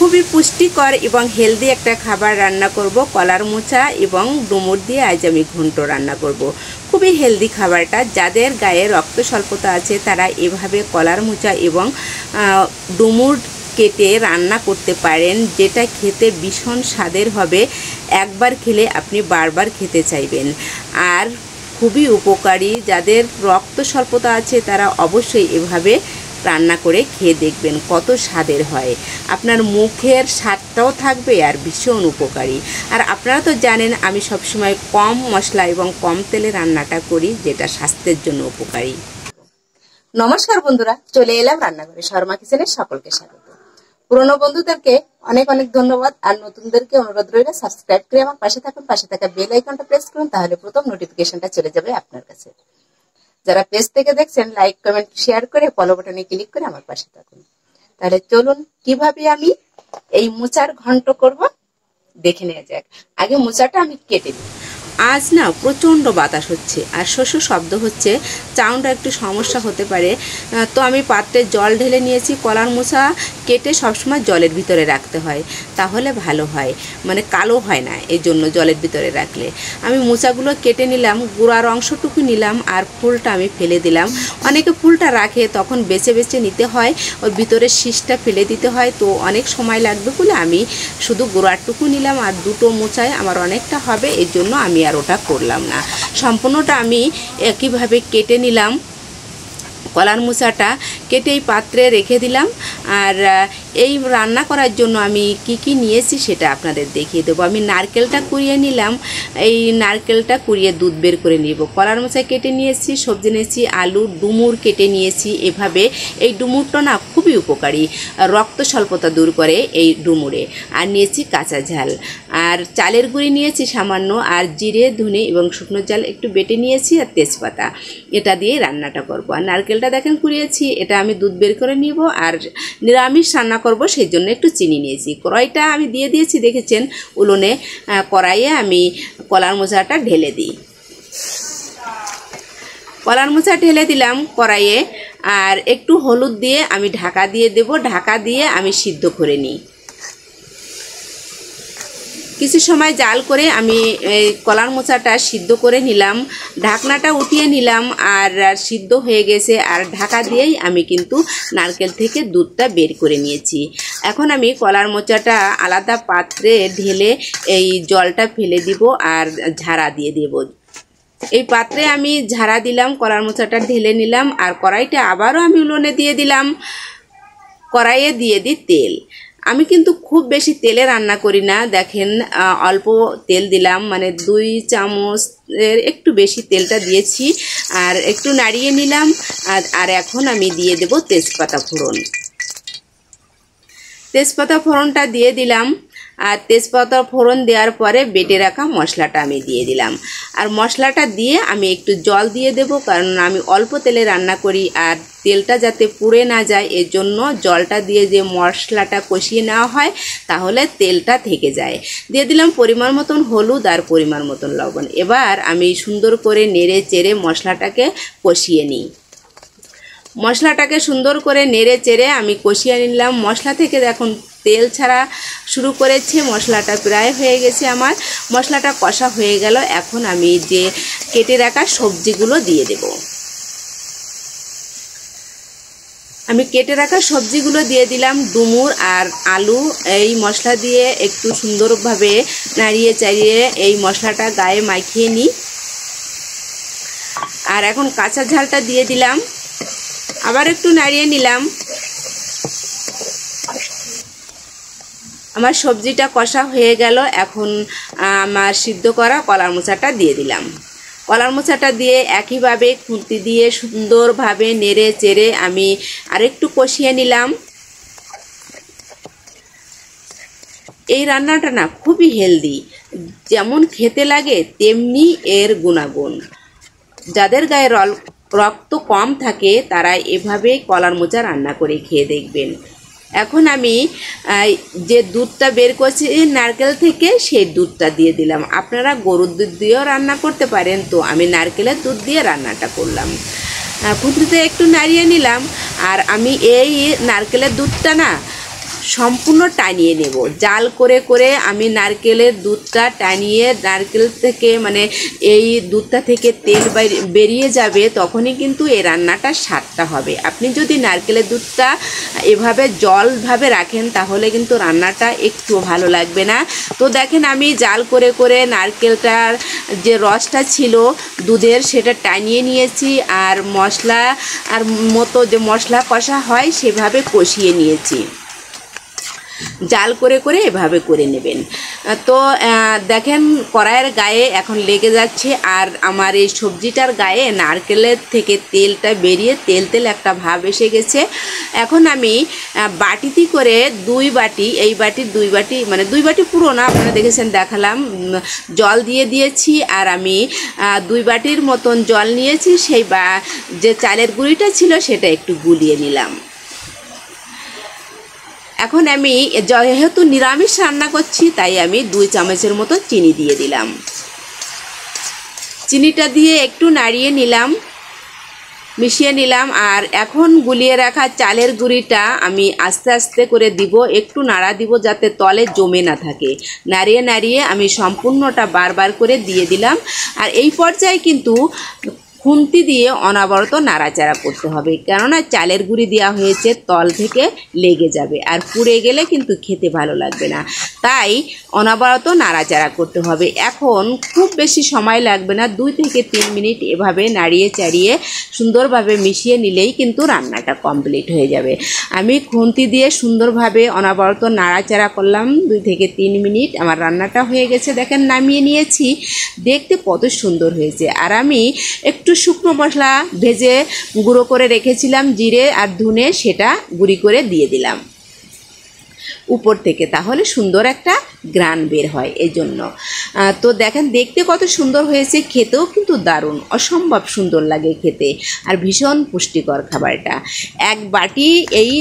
খুবই পুষ্টিকর এবং হেলদি একটা খাবার রান্না করব। কলার মোচা এবং ডুমুর দিয়ে আজ আমি ঘন্ট রান্না করব। খুবই হেলদি খাবারটা। যাদের গায়ে রক্ত স্বল্পতা আছে তারা এভাবে কলার মোচা এবং ডুমুর কেটে রান্না করতে পারেন, যেটা খেতে ভীষণ স্বাদের হবে। একবার খেলে আপনি বারবার খেতে চাইবেন। আর খুবই উপকারী। যাদের রক্ত স্বল্পতা আছে তারা অবশ্যই এভাবে রান্না করে খেয়ে দেখবেন কত স্বাদের হয়। আপনার মুখের স্বাদটাও থাকবে আর ভীষণ উপকারী। আর আপনারা তো জানেন আমি সবসময় কম মশলা এবং কম তেলে রান্নাটা করি, যেটা স্বাস্থ্যের জন্য উপকারী। নমস্কার বন্ধুরা, চলে এলাম রান্নাঘরে। শর্মা কিচেনের সকলকে স্বাগত। পুরনো বন্ধুদেরকে অনেক অনেক ধন্যবাদ, আর নতুনদেরকে অনুরোধ রইল সাবস্ক্রাইব করে আমার পাশে থাকুন। পাশে থাকা বেল আইকনটা প্রেস করুন, তাহলে প্রথম নোটিফিকেশনটা চলে যাবে আপনার কাছে। যারা পেজ থেকে দেখছেন লাইক কমেন্ট শেয়ার করে ফলো বাটনে ক্লিক করে আমার পাশে থাকুন। তাহলে চলুন কিভাবে আমি এই মোচার ঘন্ট করব দেখে নেওয়া যাক। আগে মোচাটা আমি কেটে নিই। আজ না প্রচণ্ড বাতাস হচ্ছে আর শস্য শব্দ হচ্ছে, সাউন্ডটা একটু সমস্যা হতে পারে। তো আমি পাত্রে জল ঢেলে নিয়েছি। কলার মোচা কেটে সবসময় জলের ভিতরে রাখতে হয়, তাহলে ভালো হয়, মানে কালো হয় না। এই জন্য জলের ভিতরে রাখলে আমি মোচাগুলো কেটে নিলাম, গুঁড়ার অংশটুকু নিলাম আর ফুলটা আমি ফেলে দিলাম। অনেকে ফুলটা রাখে, তখন বেছে বেছে নিতে হয়, ওর ভিতরে শীষটা ফেলে দিতে হয়, তো অনেক সময় লাগবে বলে আমি শুধু গুঁড়ারটুকু নিলাম। আর দুটো মোচায় আমার অনেকটা হবে, এই জন্য আমি আর ওটা করলাম না। সম্পূর্ণটা আমি একইভাবে কেটে নিলাম। কলার মোচাটা কেটে এই পাত্রে রেখে দিলাম। আর এই রান্না করার জন্য আমি কি নিয়েছি সেটা আপনাদের দেখিয়ে দেবো। আমি নারকেলটা কুড়িয়ে নিলাম। এই নারকেলটা কুড়িয়ে দুধ বের করে নিব। কলার মোচা কেটে নিয়েছি, সবজি নিয়েছি, আলু, ডুমুর কেটে নিয়েছি। এভাবে এই ডুমুরটা না খুবই উপকারী, রক্ত স্বল্পতা দূর করে এই ডুমুরে। আর নিয়েছি কাঁচা ঝাল, আর চালের গুঁড়ি নিয়েছি সামান্য, আর জিরে, ধনে এবং শুকনো ঝাল একটু বেটে নিয়েছি, আর তেজপাতা। এটা দিয়ে রান্নাটা করব। আর নারকেলটা দেখেন কুড়িয়েছি, এটা আমি দুধ বের করে নিব। আর নিরামিষ রান্না করব, সেই জন্য একটু চিনি নিয়েছি। কড়াইটা আমি দিয়ে দিয়েছি, দেখেছেন উনুনে। কড়াইয়ে আমি কলার মোচাটা ঢেলে দিই। কলার মোচা ঢেলে দিলাম কড়াইয়ে, আর একটু হলুদ দিয়ে আমি ঢাকা দিয়ে দেব। ঢাকা দিয়ে আমি সিদ্ধ করে নিই। কিছু সময় জাল করে আমি কলার মোচাটা সিদ্ধ করে নিলাম। ঢাকনাটা উঠিয়ে নিলাম, আর সিদ্ধ হয়ে গেছে। আর ঢাকা দিয়েই আমি কিন্তু নারকেল থেকে দুধটা বের করে নিয়েছি। এখন আমি কলার মোচাটা আলাদা পাত্রে ঢেলে এই জলটা ফেলে দিব আর ঝাড়া দিয়ে দেব। এই পাত্রে আমি ঝাড়া দিলাম, কলার মোচাটা ঢেলে নিলাম। আর কড়াইটা আবারও আমি উনুনে দিয়ে দিলাম। কড়াইয়ে দিয়ে দিই তেল। আমি কিন্তু খুব বেশি তেলে রান্না করি না, দেখেন অল্প তেল দিলাম, মানে 2 চামচের একটু বেশি তেলটা দিয়েছি। আর একটু নাড়িয়ে নিলাম। আর এখন আমি দিয়ে দেব তেজপাতা ফোড়ন। তেজপাতা ফোড়নটা দিয়ে দিলাম। আর তেজপাতা ফোড়ন দেওয়ার পরে বেটে রাখা মশলাটা আমি দিয়ে দিলাম। আর মশলাটা দিয়ে আমি একটু জল দিয়ে দেব, কারণ আমি অল্প তেলে রান্না করি, আর তেলটা যাতে পুড়ে না যায় এর জন্য জলটা দিয়ে যে মশলাটা কষিয়ে নেওয়া হয়, তাহলে তেলটা থেকে যায়। দিয়ে দিলাম পরিমাণ মতন হলুদ আর পরিমাণ মতন লবণ। এবার আমি সুন্দর করে নেড়ে চেড়ে মশলাটাকে কষিয়ে নিই। মশলাটাকে সুন্দর করে নেড়ে চেড়ে আমি কষিয়ে নিলাম। মশলা থেকে দেখুন তেল ছাড়া শুরু করেছে, মশলাটা প্রায় হয়ে গেছে আমার। মশলাটা কষা হয়ে গেল। এখন আমি যে কেটে রাখা সবজিগুলো দিয়ে দেব। আমি কেটে রাখা সবজিগুলো দিয়ে দিলাম। ডুমুর আর আলু এই মশলা দিয়ে একটু সুন্দরভাবে নাড়িয়ে চাড়িয়ে এই মশলাটা গায়ে মাখিয়ে নিই। আর এখন কাঁচা ঝালটা দিয়ে দিলাম, আবার একটু নাড়িয়ে নিলাম। আমার সবজিটা কষা হয়ে গেল। এখন আমার সিদ্ধ করা কলার মোচাটা দিয়ে দিলাম। কলার মোচাটা দিয়ে একইভাবে খুন্তি দিয়ে সুন্দরভাবে নেড়ে চেড়ে আমি আরেকটু কষিয়ে নিলাম। এই রান্নাটা না খুবই হেলদি, যেমন খেতে লাগে তেমনি এর গুণাগুণ। যাদের গায়ে রক্ত কম থাকে তারা এভাবে কলার মোচা রান্না করে খেয়ে দেখবেন। এখন আমি যে দুধটা বের করছি নারকেল থেকে, সেই দুধটা দিয়ে দিলাম। আপনারা গরুর দুধ দিয়েও রান্না করতে পারেন, তো আমি নারকেলের দুধ দিয়ে রান্নাটা করলাম। খুন্তিতে একটু নাড়িয়ে নিলাম। আর আমি এই নারকেলের দুধটা না সম্পূর্ণ টানিয়ে নেব। জাল করে করে আমি নারকেলের দুধটা টানিয়ে, নারকেল থেকে মানে এই দুধটা থেকে তেল বেরিয়ে যাবে, তখনই কিন্তু এই রান্নাটার স্বাদটা হবে। আপনি যদি নারকেলের দুধটা এভাবে জলভাবে রাখেন তাহলে কিন্তু রান্নাটা একটু ভালো লাগবে না। তো দেখেন আমি জাল করে করে নারকেলটার যে রসটা ছিল দুধের সেটা টানিয়ে নিয়েছি, আর মশলা আর মতো যে মশলা কষা হয় সেভাবে কষিয়ে নিয়েছি। জাল করে করে এভাবে করে নেবেন। তো দেখেন কড়াইয়ের গায়ে এখন লেগে যাচ্ছে, আর আমার এই সবজিটার গায়ে নারকেলের থেকে তেলটা বেরিয়ে তেল তেল একটা ভাব এসে গেছে। এখন আমি বাটিতে করে 2 বাটি, এই বাটির 2 বাটি মানে 2 বাটি পুরো না, আপনারা দেখেছেন দেখালাম, জল দিয়ে দিয়েছি। আর আমি 2 বাটির মতন জল নিয়েছি, সেই যে চালের গুঁড়িটা ছিল সেটা একটু গুলিয়ে নিলাম। এখন আমি যেহেতু নিরামিষ রান্না করছি তাই আমি 2 চামচের মতো চিনি দিয়ে দিলাম। চিনিটা দিয়ে একটু নাড়িয়ে নিলাম, মিশিয়ে নিলাম। আর এখন গুলিয়ে রাখা চালের গুঁড়িটা আমি আস্তে আস্তে করে দিব, একটু নাড়া দিব যাতে তলে জমে না থাকে। নাড়িয়ে নাড়িয়ে আমি সম্পূর্ণটা বারবার করে দিয়ে দিলাম। আর এই পর্যায়ে কিন্তু খুন্তি দিয়ে অনবরত নাড়াচাড়া করতে হবে, কেননা চালের গুঁড়ি দেওয়া হয়েছে, তল থেকে লেগে যাবে আর পুড়ে গেলে কিন্তু খেতে ভালো লাগবে না। তাই অনবরত নাড়াচাড়া করতে হবে। এখন খুব বেশি সময় লাগবে না, 2 থেকে 3 মিনিট এভাবে নাড়িয়ে চাড়িয়ে সুন্দরভাবে মিশিয়ে নিলেই কিন্তু রান্নাটা কমপ্লিট হয়ে যাবে। আমি খুন্তি দিয়ে সুন্দরভাবে অনবরত নাড়াচাড়া করলাম 2 থেকে 3 মিনিট, আমার রান্নাটা হয়ে গেছে। দেখেন নামিয়ে নিয়েছি, দেখতে কত সুন্দর হয়েছে। আর আমি একটু শুকনো মশলা ভেজে গুঁড়ো করে রেখেছিলাম, জিরে আর ধনে, সেটা গুঁড়ি করে দিয়ে দিলাম উপর থেকে, তাহলে সুন্দর একটা গ্রান বের হয় এই জন্য। তো দেখেন দেখতে কত সুন্দর হয়েছে, খেতেও কিন্তু দারুণ, অসম্ভব সুন্দর লাগে খেতে, আর ভীষণ পুষ্টিকর খাবারটা। 1 বাটি এই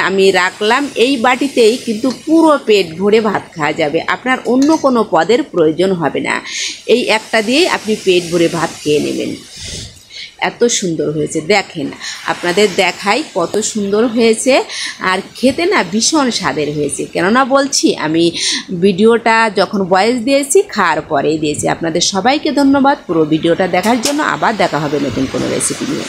আমি রাখলাম, এই বাটিতেই কিন্তু পুরো পেট ভরে ভাত খাওয়া যাবে, আপনার অন্য কোনো পদের প্রয়োজন হবে না। এই একটা দিয়েই আপনি পেট ভরে ভাত খেয়ে নেবেন। এত সুন্দর হয়েছে, দেখেন আপনাদের দেখাই কত সুন্দর হয়েছে। আর খেতে না ভীষণ স্বাদের হয়েছে, কেননা বলছি আমি ভিডিওটা যখন ভয়েস দিয়েছি খাওয়ার পরেই দিয়েছি। আপনাদের সবাইকে ধন্যবাদ পুরো ভিডিওটা দেখার জন্য। আবার দেখা হবে নতুন কোনো রেসিপি নিয়ে।